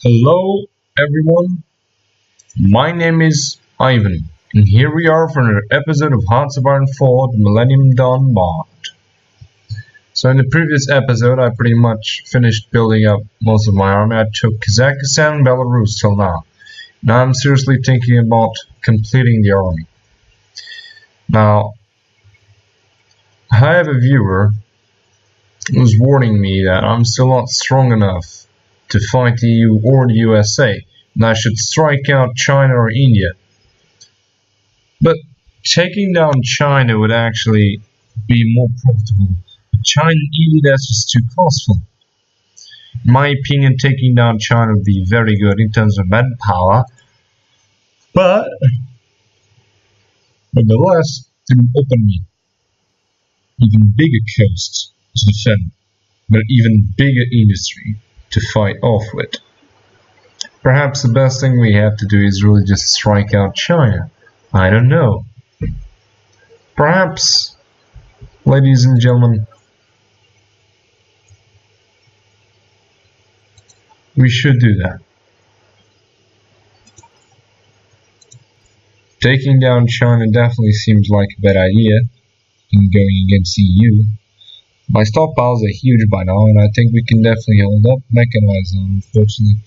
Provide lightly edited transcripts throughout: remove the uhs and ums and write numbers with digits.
Hello everyone, my name is Ivan, and here we are for another episode of Hearts of Iron 4, the Millennium Dawn mod. So in the previous episode I pretty much finished building up most of my army. I took Kazakhstan and Belarus till now. Now I'm seriously thinking about completing the army. Now, I have a viewer who's warning me that I'm still not strong enough to fight the EU or the USA, and I should strike out China or India. But taking down China would actually be more profitable. But China and India, that's just too costly. In my opinion, taking down China would be very good in terms of manpower, but nonetheless, it would open me even bigger coasts to defend, but even bigger industry to fight off with. Perhaps the best thing we have to do is really just strike out China. I don't know. Perhaps, ladies and gentlemen, we should do that. Taking down China definitely seems like a bad idea in going against EU. My stockpiles are huge by now, and I think we can definitely hold up mechanized them, unfortunately.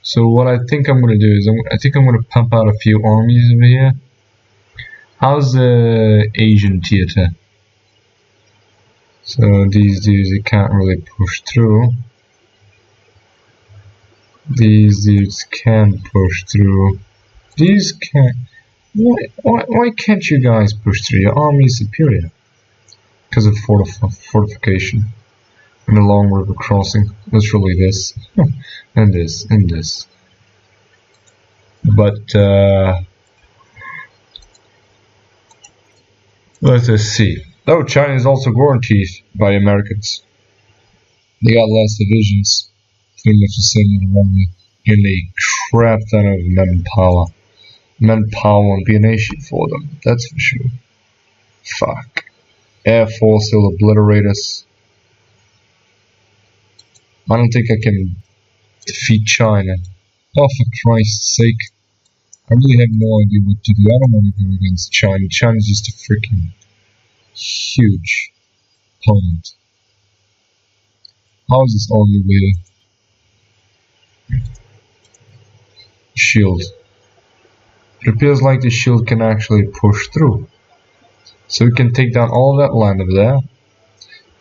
So what I think I'm going to do is I think I'm going to pump out a few armies over here. How's the Asian theater? So these dudes, they can't really push through. These dudes can push through. These can't. Why can't you guys push through? Your army is superior. Because of fortification. And a long river crossing. Literally this. and this. And this. But, let us see. Oh, China is also guaranteed by Americans. They got less divisions. Pretty much the same as the army. And a crap ton of manpower. Manpower won't be an issue for them, that's for sure. Fuck. Air Force will obliterate us. I don't think I can defeat China. Oh, for Christ's sake. I really have no idea what to do. I don't want to go against China. China's just a freaking huge opponent. How is this army with shield? It appears like the shield can actually push through. So we can take down all that land over there.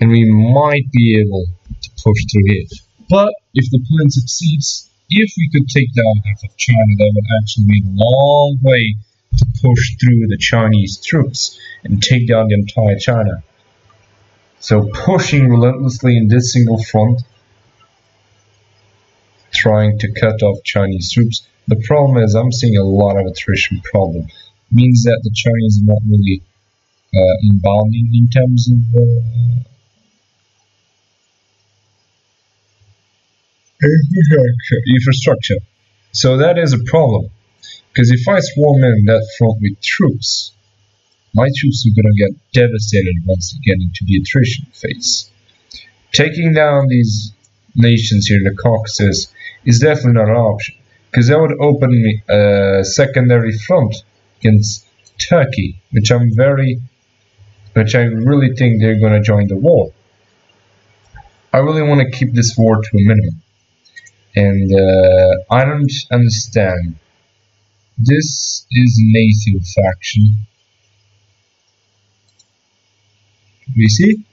And we might be able to push through here. But if the plan succeeds, if we could take down half of China, that would actually be a long way to push through the Chinese troops and take down the entire China. So pushing relentlessly in this single front, trying to cut off Chinese troops. The problem is I'm seeing a lot of attrition problem. It means that the Chinese are not really inbounding in terms of infrastructure. So that is a problem. Because if I swarm in that front with troops, my troops are going to get devastated once they get into the attrition phase. Taking down these nations here in the Caucasus is definitely not an option. Because that would open me a secondary front against Turkey, which I really think they're going to join the war. I really want to keep this war to a minimum. And I don't understand. This is a NATO faction. We see?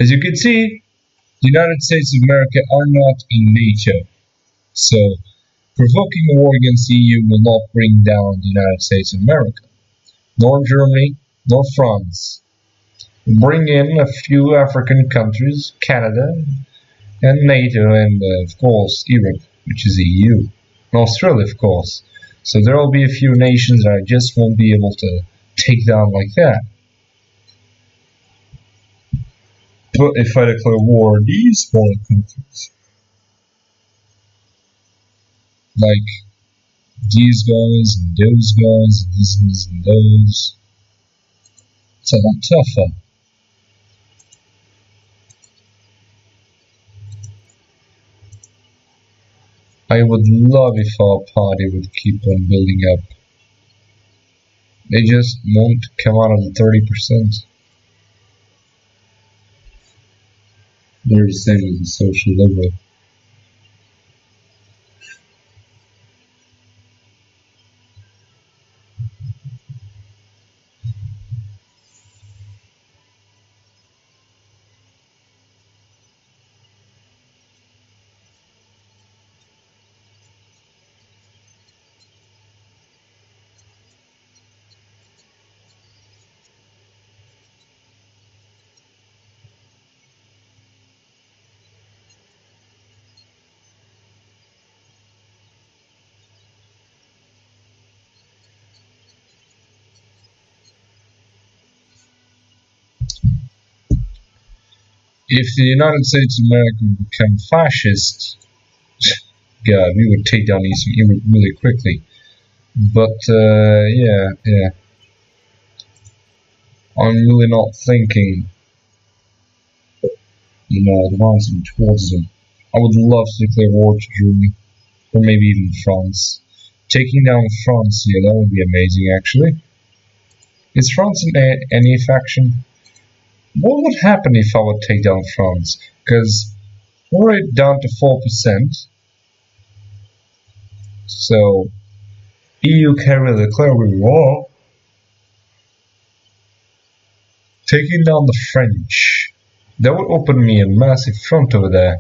As you can see, the United States of America are not in NATO. So, provoking a war against the EU will not bring down the United States of America, nor Germany, nor France. Bring in a few African countries, Canada, and NATO, and of course Europe, which is EU, and Australia, of course. So there will be a few nations that I just won't be able to take down like that. But if I declare war, these smaller countries, like these guys and those guys and these and those, it's a lot tougher. I would love if our party would keep on building up. They just won't come out of the 30%. They're the same as the social liberal. If the United States of America would become fascist, God, we would take down Eastern Europe really quickly. But yeah, I'm really not thinking, advancing towards them. I would love to declare war to Germany, or maybe even France. Taking down France, yeah, that would be amazing actually. Is France in any faction? What would happen if I would take down France? Because we're already down to 4%, so EU can really declare war. Taking down the French, that would open me a massive front over there.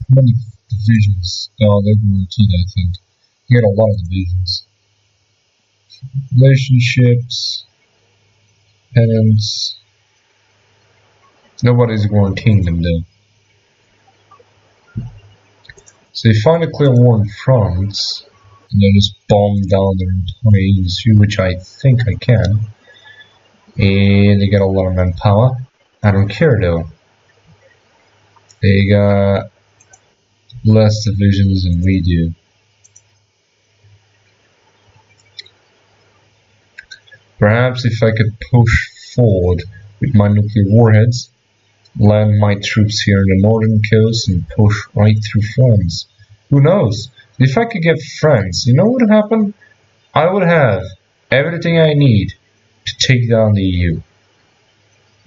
How many divisions? Oh, they're guaranteed, I think. You get a lot of divisions. Relationships, penance. Nobody's guaranteeing them though. So if I declare war in France, and I just bomb down their entire industry, which I think I can, and they get a lot of manpower. I don't care though. They got less divisions than we do. Perhaps if I could push forward with my nuclear warheads, land my troops here in the northern coast and push right through France. Who knows? If I could get France, you know what would happen? I would have everything I need to take down the EU.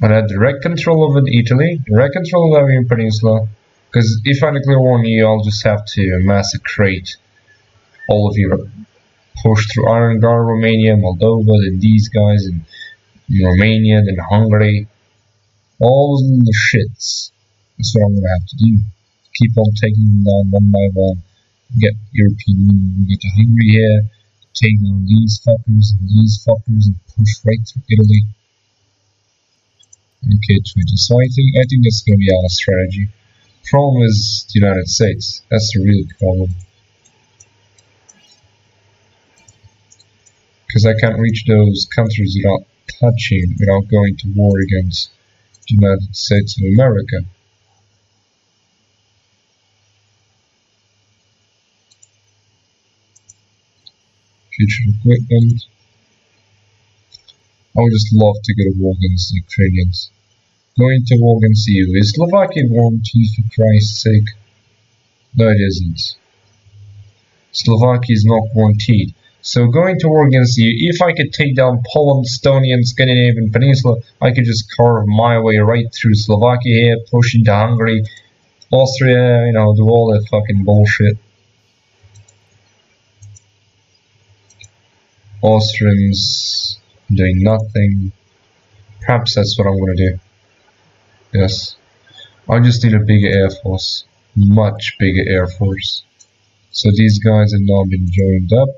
I'd have direct control over Italy, direct control of the Iberian Peninsula, because if I declare war on EU, I'll just have to massacrate all of Europe. Push through Iron Guard, Romania, Moldova, then these guys in Romania, then Hungary. All those little shits. That's what I'm gonna have to do. Keep on taking them down one by one. Get European Union, get to Hungary here, take down these fuckers, and push right through Italy. Okay, 20. So I think that's gonna be our strategy. Problem is the United States. That's the real problem. Because I can't reach those countries without going to war against the United States of America. Future equipment. I would just love to go to war against the Ukrainians. Going to war against the EU. Is Slovakia guaranteed for Christ's sake? No, it isn't. Slovakia is not guaranteed. So going to war against the EU, if I could take down Poland, Estonia, and Scandinavian Peninsula, I could just carve my way right through Slovakia here, push into Hungary, Austria, do all that fucking bullshit. Austrians doing nothing. Perhaps that's what I'm gonna do. Yes. I just need a bigger air force. Much bigger air force. So these guys have now been joined up.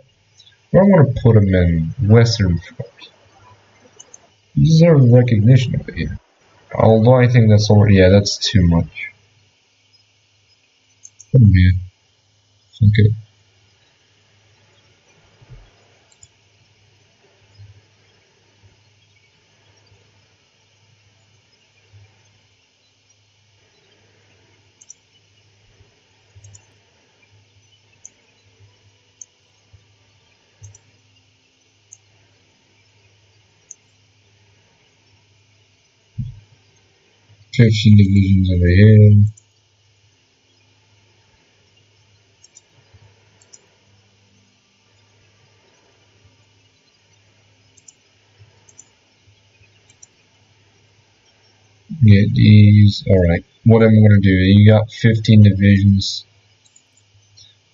Where I'm gonna put them in Western Front. You deserve recognition over here. Although I think that's already, yeah, that's too much. Put them here. Okay. 15 divisions over here. Get these. Alright. What am I gonna do? You got 15 divisions.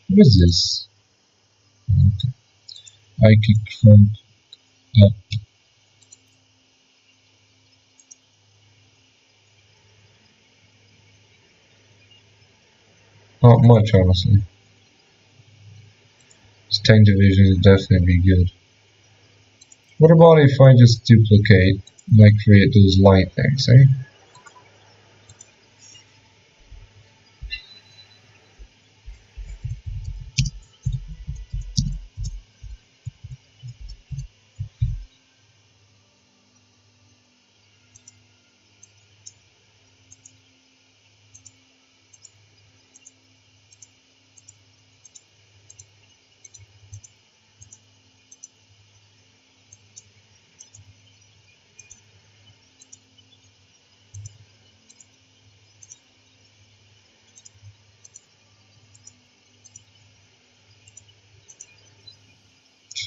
What is this? Okay. I could crump up. Not much, honestly. This 10 divisions would definitely be good. What about if I just duplicate, like create those light things, eh?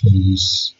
Please.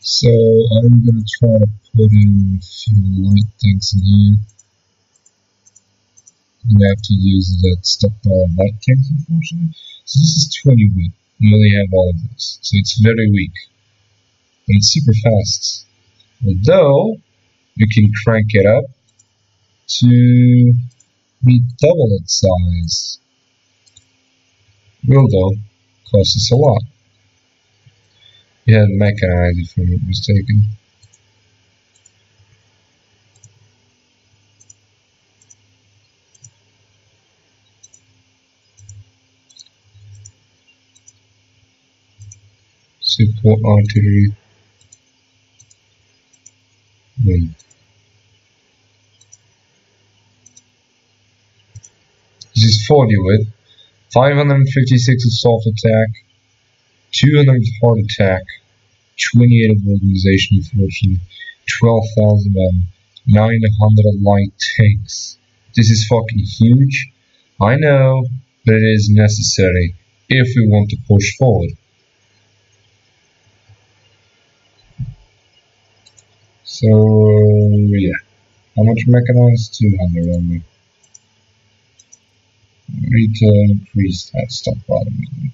So I'm gonna try to put in a few light things in here. I'm gonna have to use that stockpile of light things, unfortunately. So this is 20 width. You only have all of this. So it's very weak. But it's super fast. Although you can crank it up to be double its size. Will though cost us a lot. You had mechanized if I'm not mistaken. Support artillery. Boom. This is 40 width, 556 assault attack, 200 hard attack, 28 of organization fortune, 12,000 men, 900 light tanks. This is fucking huge. I know, but it is necessary if we want to push forward. So, yeah. How much mechanized? 200 only. I need to increase that stockpile immediately.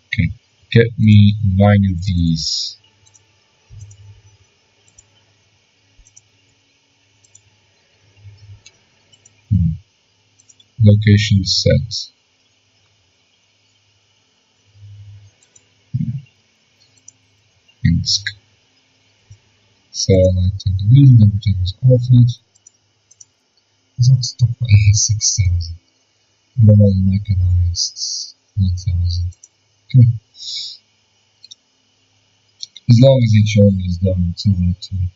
Okay, get me 9 of these. Location set. Minsk. So I take division, everything is offered. There's also stockpile has 6,000. What about mechanized? 1,000. Okay. As long as each order is done, it's alright to me.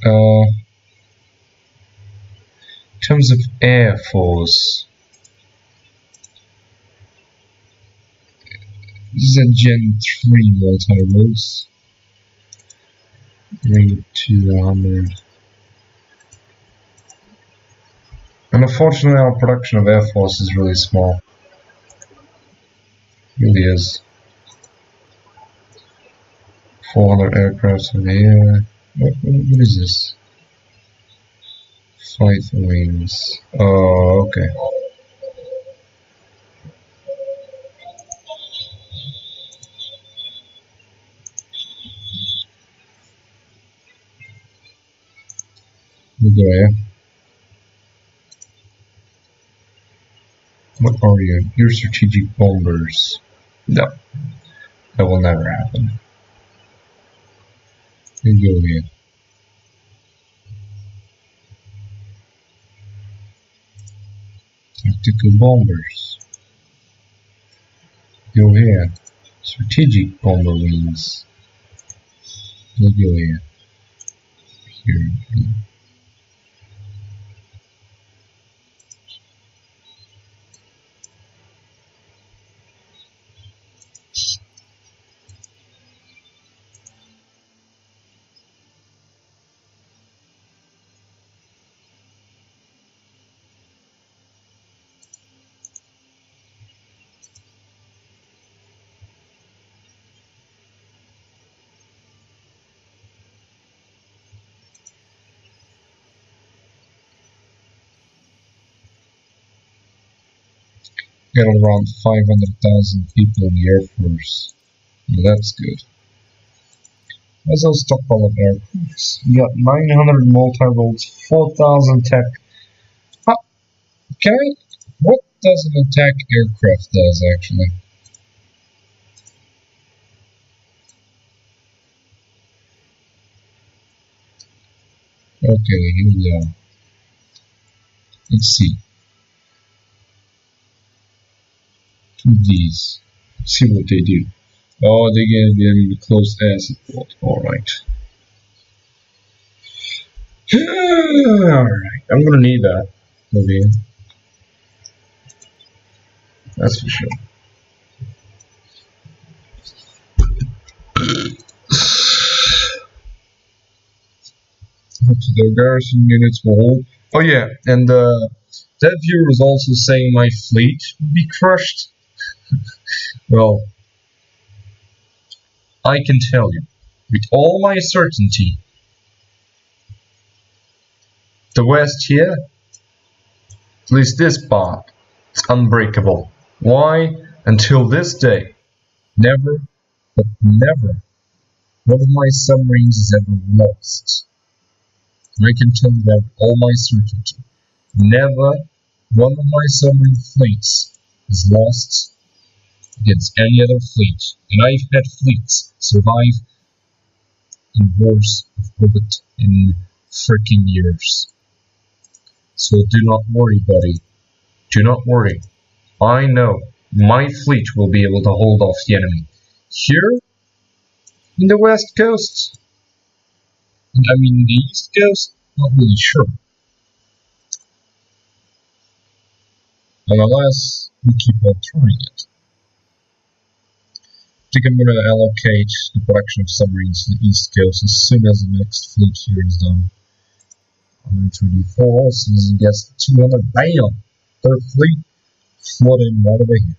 In terms of Air Force, this is a Gen 3 multi-roles. Maybe 200. And unfortunately, our production of Air Force is really small. It really is. 400 aircrafts over here. What is this? Flight wings. Oh, okay. We go here. What are you? You're strategic bombers. No, that will never happen. We go here. Tactical bombers. Go here. Strategic bomber wings. We'll go here. Here. Got around 500,000 people in the Air Force. Well, that's good. Let's also stockpile of aircrafts. We got 900 multi-roles, 4,000 tech. Can I? What does an attack aircraft does actually? Okay, here we go. Let's see. Two of these. See what they do. Oh, they get them close air support. Alright. Alright, I'm gonna need that over here. That's for sure. The garrison units will hold. Oh yeah, and that viewer was also saying my fleet would be crushed. Well, I can tell you, with all my certainty, the West here, at least this part, is unbreakable. Why? Until this day, never, but never, one of my submarines is ever lost. I can tell you that with all my certainty. Never one of my submarine fleets is lost against any other fleet. And I've had fleets survive in wars of over 10 freaking years. So do not worry, buddy. Do not worry. I know my fleet will be able to hold off the enemy. Here, in the West Coast, I mean the East Coast, not really sure. Unless we keep on trying it. I think I'm going to allocate the production of submarines to the East Coast as soon as the next fleet here is done. 124, as soon as it gets to 200, bam! Third fleet, flood in right over here.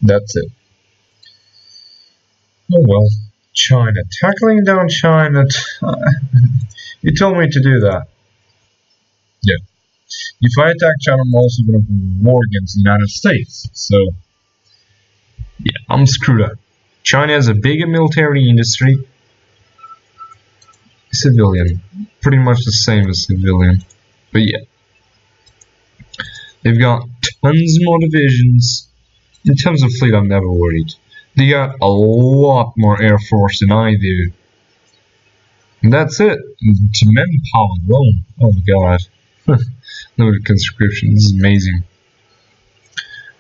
That's it. Oh well, China. Tackling down China. You told me to do that. Yeah. If I attack China, I'm also going to war against the United States. So, yeah, I'm screwed up. China has a bigger military industry. Civilian. Pretty much the same as civilian. But yeah. They've got tons more divisions. In terms of fleet, I'm never worried. They got a lot more air force than I do. And that's it. To manpower alone. Oh my god. No conscription. This is amazing.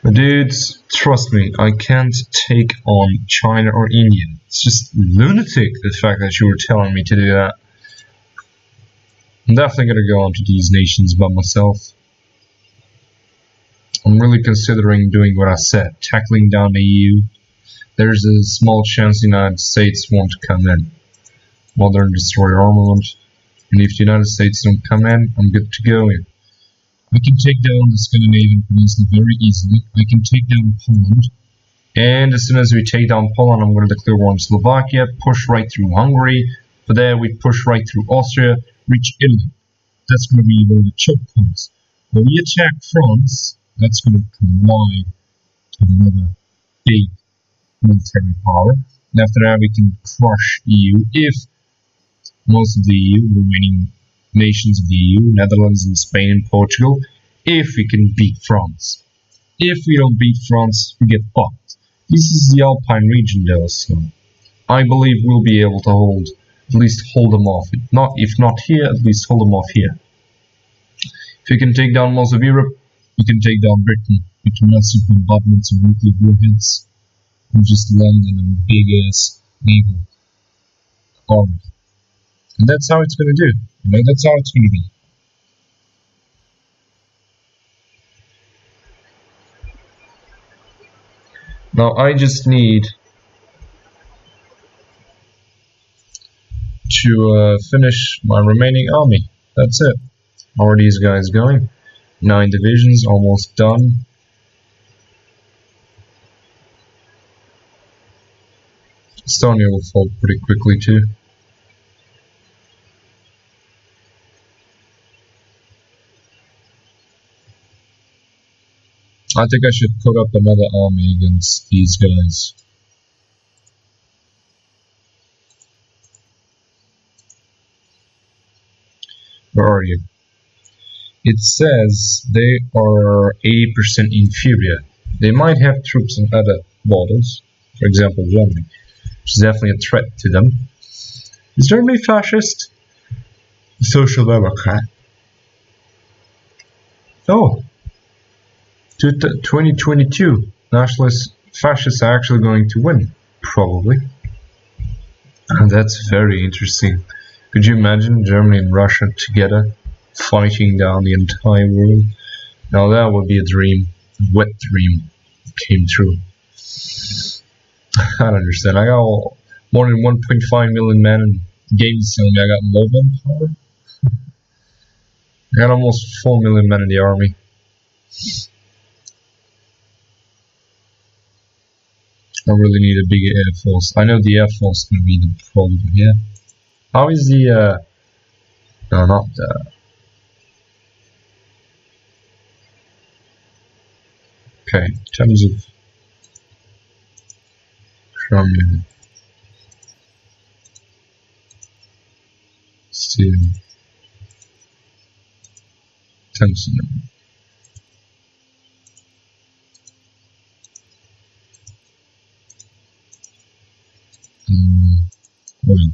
But dudes, trust me, I can't take on China or India. It's just lunatic, the fact that you were telling me to do that. I'm definitely gonna go onto these nations by myself. I'm really considering doing what I said, tackling down the EU. There's a small chance the United States won't come in. Modern destroyer armament. And if the United States don't come in, I'm good to go in. I can take down the Scandinavian peninsula very easily. I can take down Poland. And as soon as we take down Poland, I'm going to declare war on Slovakia, push right through Hungary. For there, we push right through Austria, reach Italy. That's going to be one of the choke points. When we attack France, that's going to combine to another big military power. And after that, we can crush EU if most of the EU, the remaining nations of the EU, Netherlands and Spain and Portugal, if we can beat France. If we don't beat France, we get fucked. This is the Alpine region though, so I believe we'll be able to at least hold them off. If not here, at least hold them off here. If you can take down most of Europe, you can take down Britain with massive bombardments of nuclear warheads and just land in a big ass naval army. And that's how it's going to do. That's how it's going to be. Now I just need to finish my remaining army. That's it. How are these guys going? 9 divisions, almost done. Estonia will fall pretty quickly too. I think I should put up another army against these guys. Where are you? It says they are 80% inferior. They might have troops on other borders, for example Germany, which is definitely a threat to them. Is Germany fascist? Social Democrat. Oh. 2022, nationalist fascists are actually going to win, probably. And that's very interesting. Could you imagine Germany and Russia together fighting down the entire world? Now that would be a dream, a wet dream came true. I don't understand. I got more than 1.5 million men in games telling me I got more manpower. I got almost 4 million men in the army. I really need a bigger air force. I know the air force is going to be the problem here. How is the, no, not that. Okay, in terms of Chromium, steel, tungsten. Oil.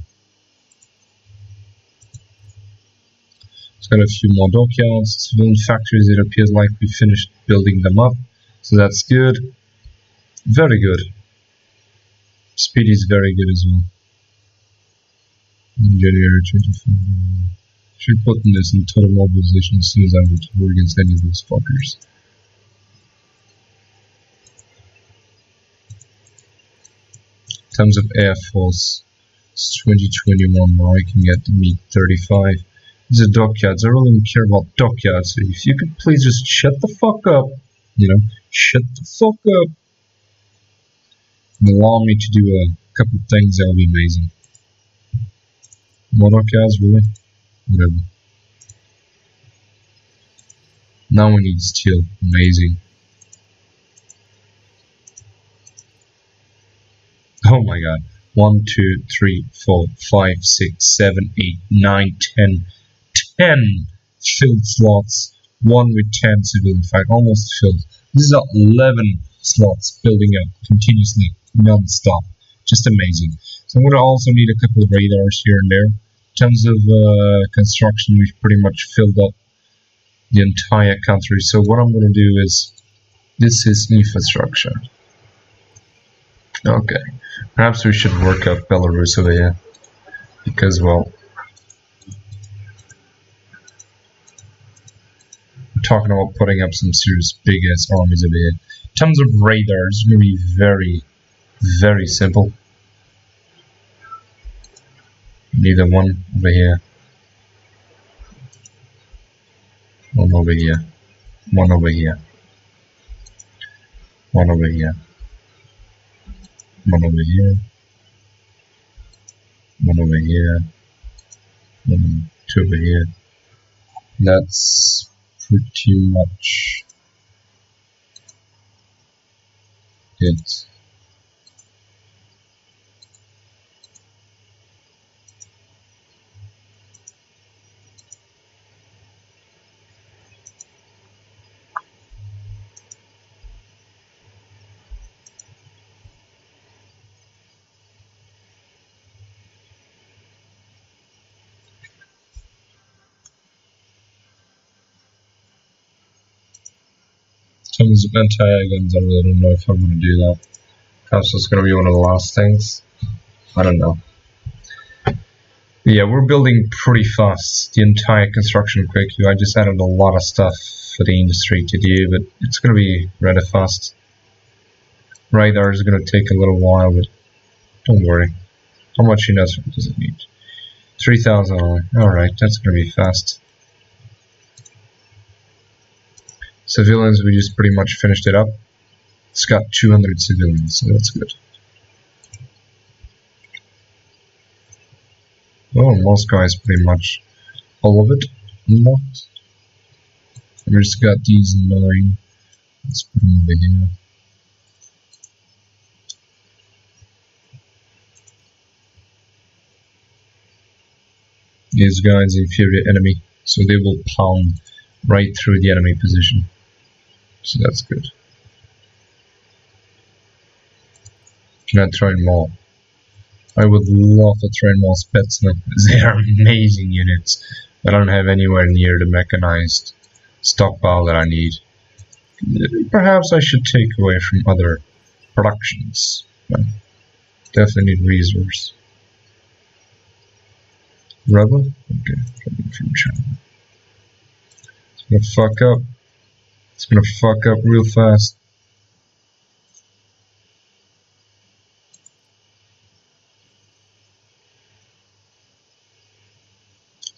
It's got a few more dockyards, civilian factories. It appears like we finished building them up, so that's good. Very good. Speed is very good as well. In January 25. Should put this in total mobilization as soon as I would war against any of those fuckers. In terms of Air Force, it's 2021 now. I can get the MiG-35. These are dockyards. I really don't care about dockyards. So if you could please just shut the fuck up, shut the fuck up, and allow me to do a couple things, that would be amazing. More dockyards, really? Whatever. Now we need steel. Amazing. Oh my god. 1, 2, 3, 4, 5, 6, 7, 8, 9, 10. 10 filled slots. 1 with 10 civilian fight. Almost filled. This is 11 slots building up continuously, non-stop. Just amazing. So I'm going to also need a couple of radars here and there. In terms of construction, we've pretty much filled up the entire country. So what I'm going to do is, this is infrastructure. Okay, perhaps we should work out Belarus over here, because, well, we're talking about putting up some serious big ass armies over here. In terms of radar, it's going to be very, very simple. Neither one over here, one over here, one over here, one over here, one over here, one over here, two over here. That's pretty much it. In terms of anti-air guns, I really don't know if I'm going to do that. Perhaps it's going to be one of the last things. I don't know. Yeah, we're building pretty fast. The entire construction quick. I just added a lot of stuff for the industry to do, but it's going to be rather fast. Radar is going to take a little while, but don't worry. How much investment does it need? 3,000. Alright, that's going to be fast. Civilians, we just pretty much finished it up. It's got 200 civilians, so that's good. Oh, Moscow is pretty much all of it unlocked. We just got these 9. Let's put them over here. These guys inferior enemy, so they will pound right through the enemy position. So that's good. Can I train more? I would love to train more Spetsnaz. They are amazing units. I don't have anywhere near the mechanized stockpile that I need. Perhaps I should take away from other productions. But definitely need resource. Rubber? Okay, coming from China. It's gonna fuck up. It's gonna fuck up real fast.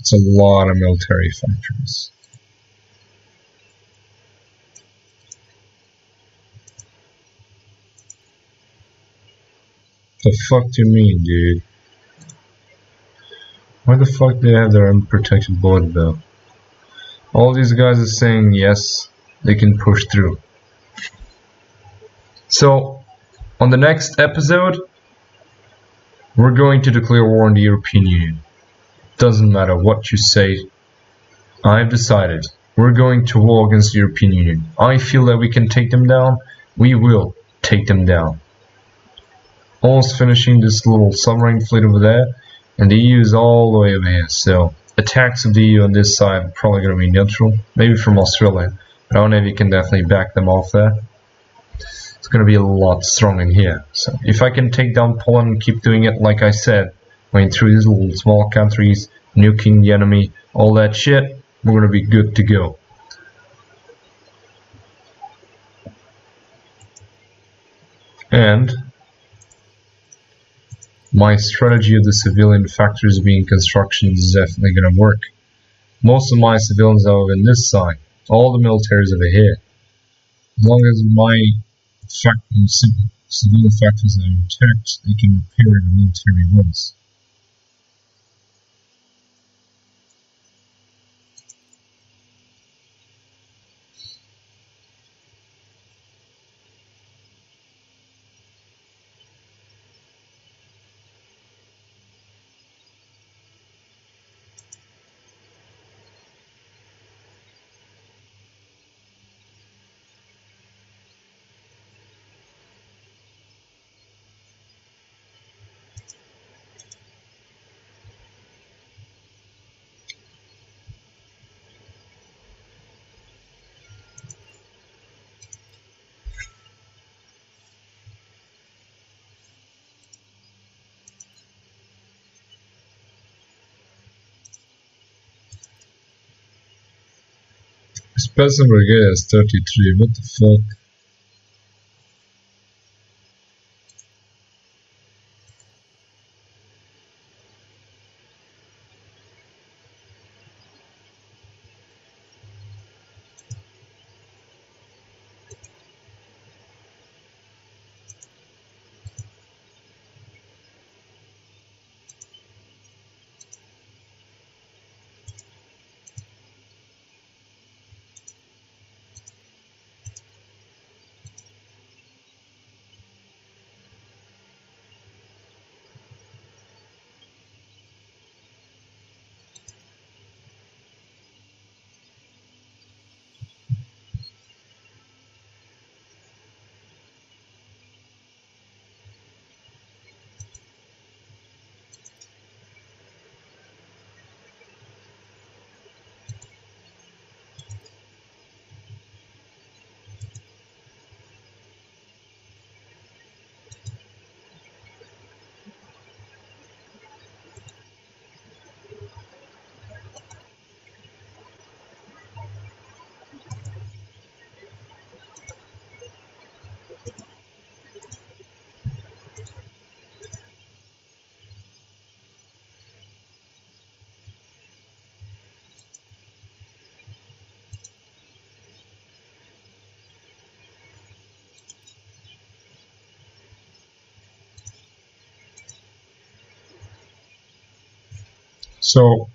It's a lot of military factories. The fuck do you mean, dude? Why the fuck do they have their unprotected border though? All these guys are saying yes, they can push through. So, on the next episode, we're going to declare war on the European Union. Doesn't matter what you say, I've decided. We're going to war against the European Union. I feel that we can take them down. We will take them down. Almost finishing this little submarine fleet over there, and the EU is all the way over here. So attacks of the EU on this side are probably going to be neutral, maybe from Australia, but our Navy can definitely back them off there. It's going to be a lot strong in here. So if I can take down Poland and keep doing it like I said, going through these little small countries, nuking the enemy, all that shit, we're going to be good to go. And my strategy of the civilian factories being construction is definitely going to work. Most of my civilians are over in this side. All the military is over here. As long as my civilian factories are intact, they can repair the military ones. customer is 33. What the fuck? So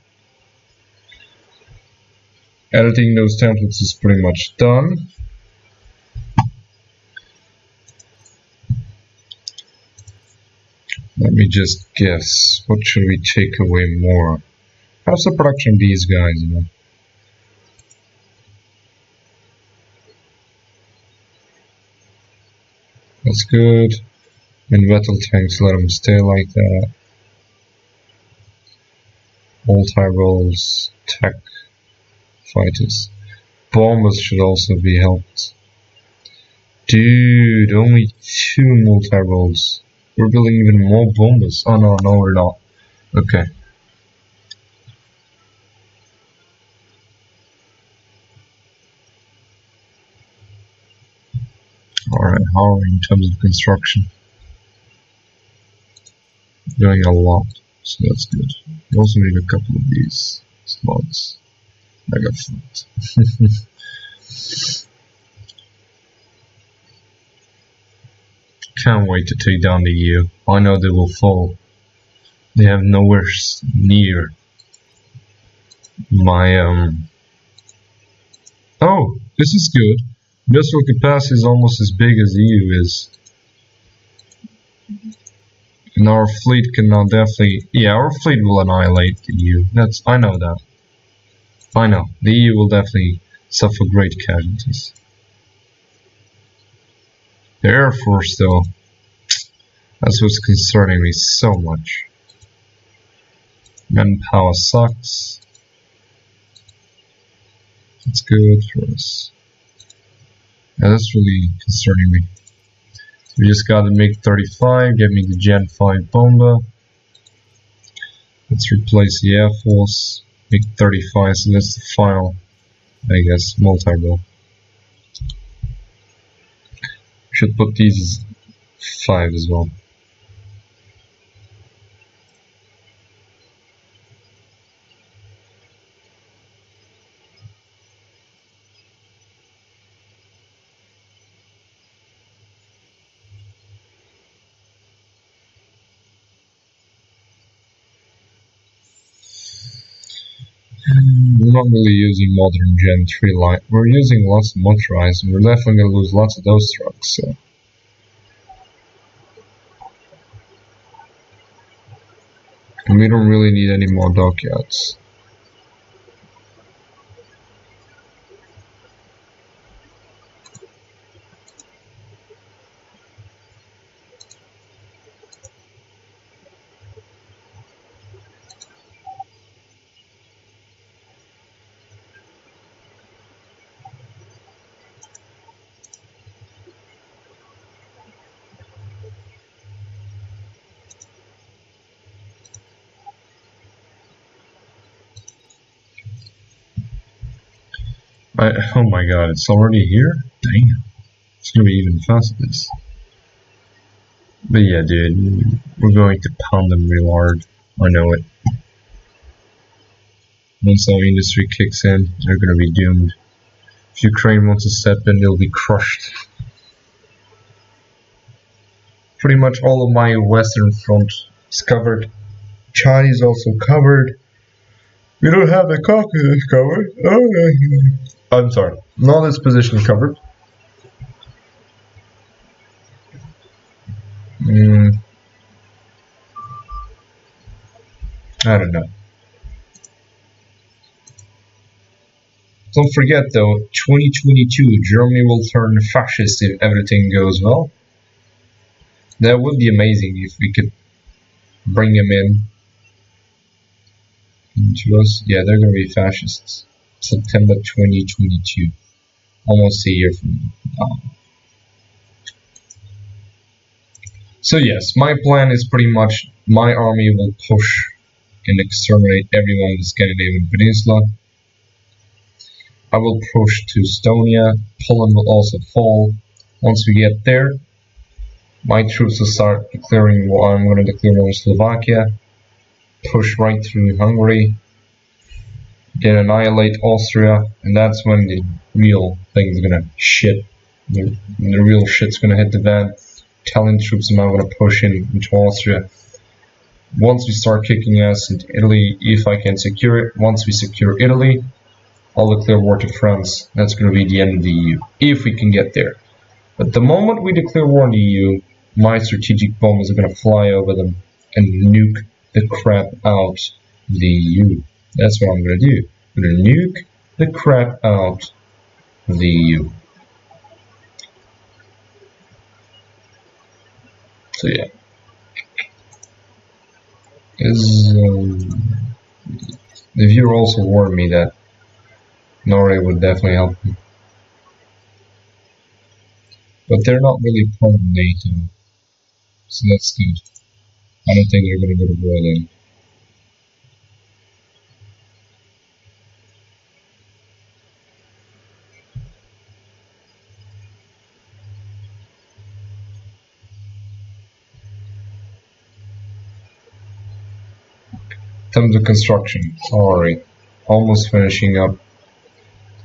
editing those templates is pretty much done. Let me just guess. What should we take away more? How's the production of these guys, you know? That's good. In battle tanks, let them stay like that. Multi-roles, tech, fighters. Bombers should also be helped. Dude, only 2 multi-roles. We're building even more bombers. Oh no, no we're not. Okay. Alright, how are we in terms of construction? Doing a lot, so that's good. We also need a couple of these slots. I got fucked. Can't wait to take down the EU. I know they will fall. They have nowhere near my Oh, this is good. Industrial capacity is almost as big as the EU is. And our fleet can now definitely... Yeah, our fleet will annihilate the EU. I know that. I know. The EU will definitely suffer great casualties. The Air Force, though, that's what's concerning me so much. Manpower sucks. That's good for us. Yeah, that's really concerning me. We just got the MiG-35, get me the Gen 5 bomber. Let's replace the Air Force. MiG-35, so that's the final, I guess, multi-role. Should put these as 5 as well. We're not really using modern Gen 3 line. We're using lots of motorized, and we're definitely going to lose lots of those trucks, so. And we don't really need any more dockyards. Oh my god, it's already here? Damn. It's gonna be even faster this. But yeah, dude, we're going to pound them real hard. I know it. Once our industry kicks in, they're gonna be doomed. If Ukraine wants to step in, they'll be crushed. Pretty much all of my western front is covered. China is also covered. We don't have the Caucasus covered. Oh, I'm sorry. Not this position covered. I don't know. Don't forget though, 2022, Germany will turn fascist if everything goes well. That would be amazing if we could bring them into us. Yeah, they're gonna be fascists. September 2022. Almost a year from now. So yes, my plan is pretty much my army will push and exterminate everyone in the Scandinavian Peninsula. I will push to Estonia. Poland will also fall. Once we get there, my troops will start declaring war. I'm going to declare war on Slovakia. Push right through Hungary. Then annihilate Austria. And that's when the real thing's going to shit. The real shit's going to hit the fan. Italian troops are now going to push into Austria. Once we start kicking ass into Italy, if I can secure it, once we secure Italy, I'll declare war to France. That's going to be the end of the EU, if we can get there. But the moment we declare war on the EU, my strategic bombers are going to fly over them and nuke the crap out of the EU. That's what I'm going to do. I'm going to nuke the crap out of the EU. So yeah. The viewer also warned me that Norway would definitely help me. But they're not really part of NATO, so that's good. I don't think they're going to go to war then. In terms of construction, sorry, almost finishing up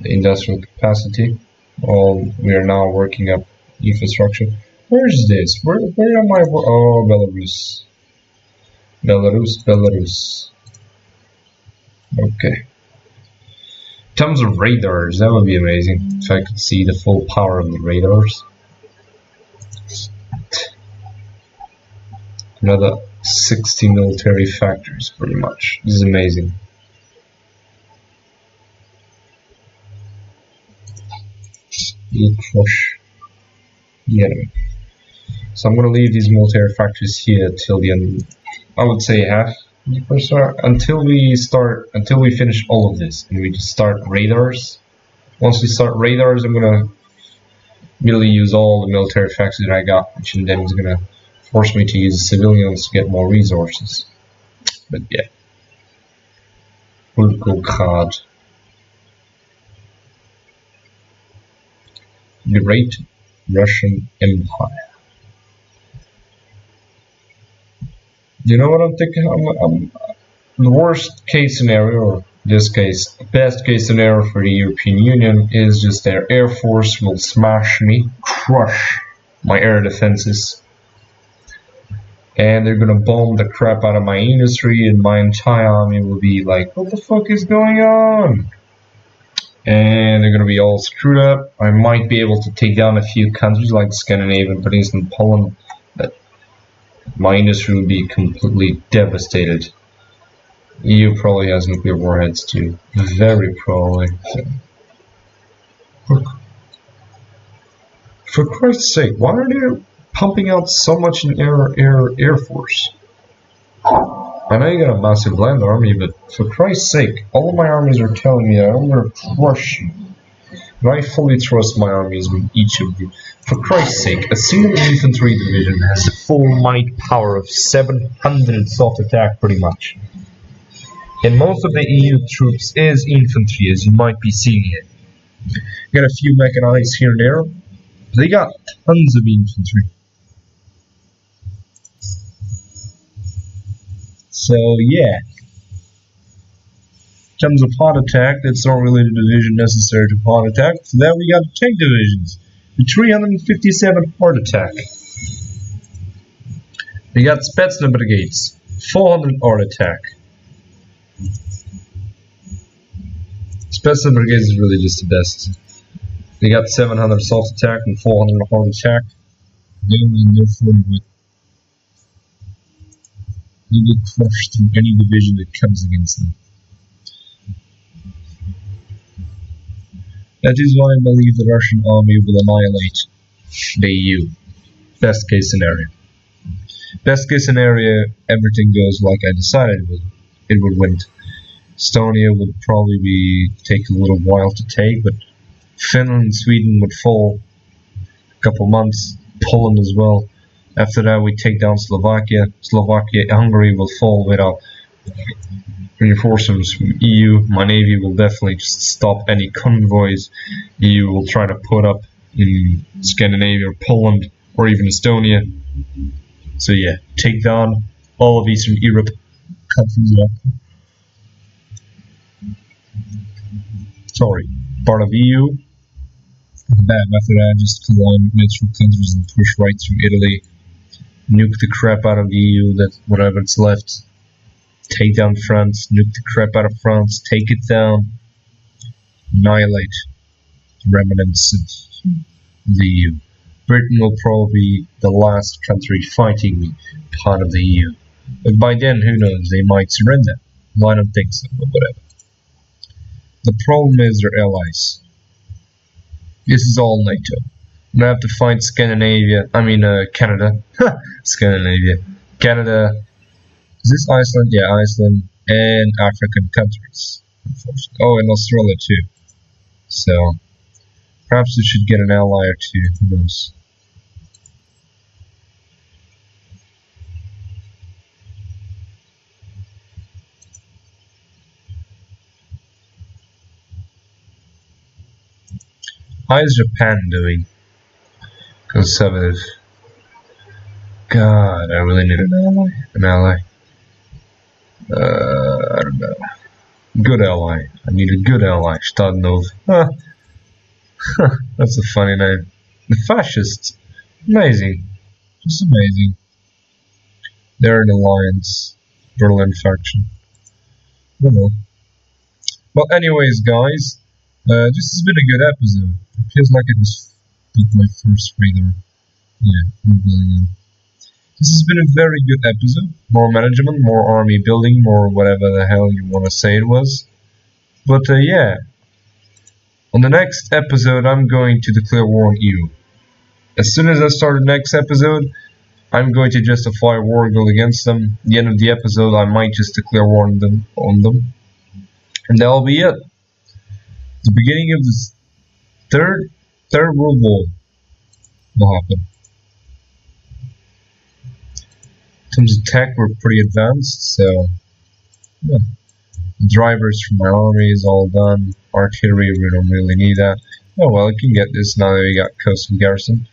the industrial capacity. We are now working up infrastructure. Where's this? Where am I? Oh, Belarus. Belarus. Okay. In terms of radars, that would be amazing if I could see the full power of the radars. Another 60 military factories, pretty much. This is amazing. We'll crush the enemy. So I'm going to leave these military factories here till the end. I would say half until we finish all of this and we just start radars. Once we start radars, I'm going to immediately use all the military factories that I got, which then is going to force me to use civilians to get more resources. But yeah. Volgograd. The Great Russian Empire. You know what I'm thinking? The worst case scenario, or this case, best case scenario for the European Union is just their air force will smash me, crush my air defenses, and they're gonna bomb the crap out of my industry, and my entire army will be like, what the fuck is going on? And they're gonna be all screwed up. I might be able to take down a few countries like Scandinavia, but even Poland, but my industry would be completely devastated. EU probably has nuclear warheads too, very probably. So. For Christ's sake, why are they pumping out so much in Air Force? I know you got a massive land army, but for Christ's sake, all of my armies are telling me that I'm gonna crush you. And I fully trust my armies with each of you. For Christ's sake, a single infantry division has the full might power of 700 soft attack, pretty much. And most of the EU troops is infantry, as you might be seeing here. Got a few mechanized here and there. They got tons of infantry. So yeah. In terms of hard attack, that's not really the division necessary to hard attack. So then we got tank divisions. The 357 hard attack. We got Spetsnaz brigades. 400 hard attack. Spetsnaz brigades is really just the best. They got 700 soft attack and 400 hard attack. They're 40 with. They will crush through any division that comes against them. That is why I believe the Russian army will annihilate the EU. Best case scenario. Best case scenario, everything goes like I decided it would win. Estonia would probably take a little while to take, but Finland and Sweden would fall a couple months. Poland as well. After that, we take down Slovakia. Hungary will fall without reinforcements from EU. My navy will definitely just stop any convoys EU will try to put up in Scandinavia or Poland or even Estonia. So yeah, take down all of Eastern Europe countries. Sorry, part of EU. After that, just collide neutral countries and push right through Italy. Nuke the crap out of the EU, that whatever it's left. Take down France, nuke the crap out of France, take it down, annihilate the remnants of the EU. Britain will probably be the last country fighting me, part of the EU. But by then, who knows, they might surrender. Well, I don't think so, but whatever. The problem is their allies. This is all NATO. I'm gonna have to fight Canada. Scandinavia. Canada. Is this Iceland? Yeah, Iceland and African countries. Oh, and Australia too. So, perhaps we should get an ally or two. Who knows? How is Japan doing? Conservative. God, I really need an ally. An ally. I don't know. Good ally. I need a good ally. Stadnov. Huh. That's a funny name. The fascists. Amazing. Just amazing. They're an alliance. Berlin faction. Oh well. Well, anyways, guys. This has been a good episode. It feels like I just took my first radar. Yeah, we're building them. This has been a very good episode. More management, more army building, more whatever the hell you want to say it was. But yeah. On the next episode, I'm going to declare war on EU. As soon as I start the next episode, I'm going to justify war and go against them. At the end of the episode, I might just declare war on them. And that'll be it. The beginning of this third World War will happen. In terms of tech, we're pretty advanced, so yeah. Drivers for my army is all done. Artillery, we don't really need that. Oh well, I can get this now that we got coastal garrison.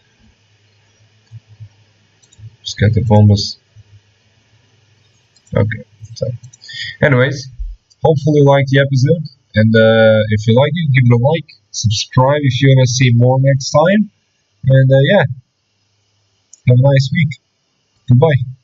Just get the bombers. Okay, so anyways, hopefully you liked the episode, and if you like it, give it a like, subscribe if you want to see more next time, and yeah, have a nice week. Goodbye.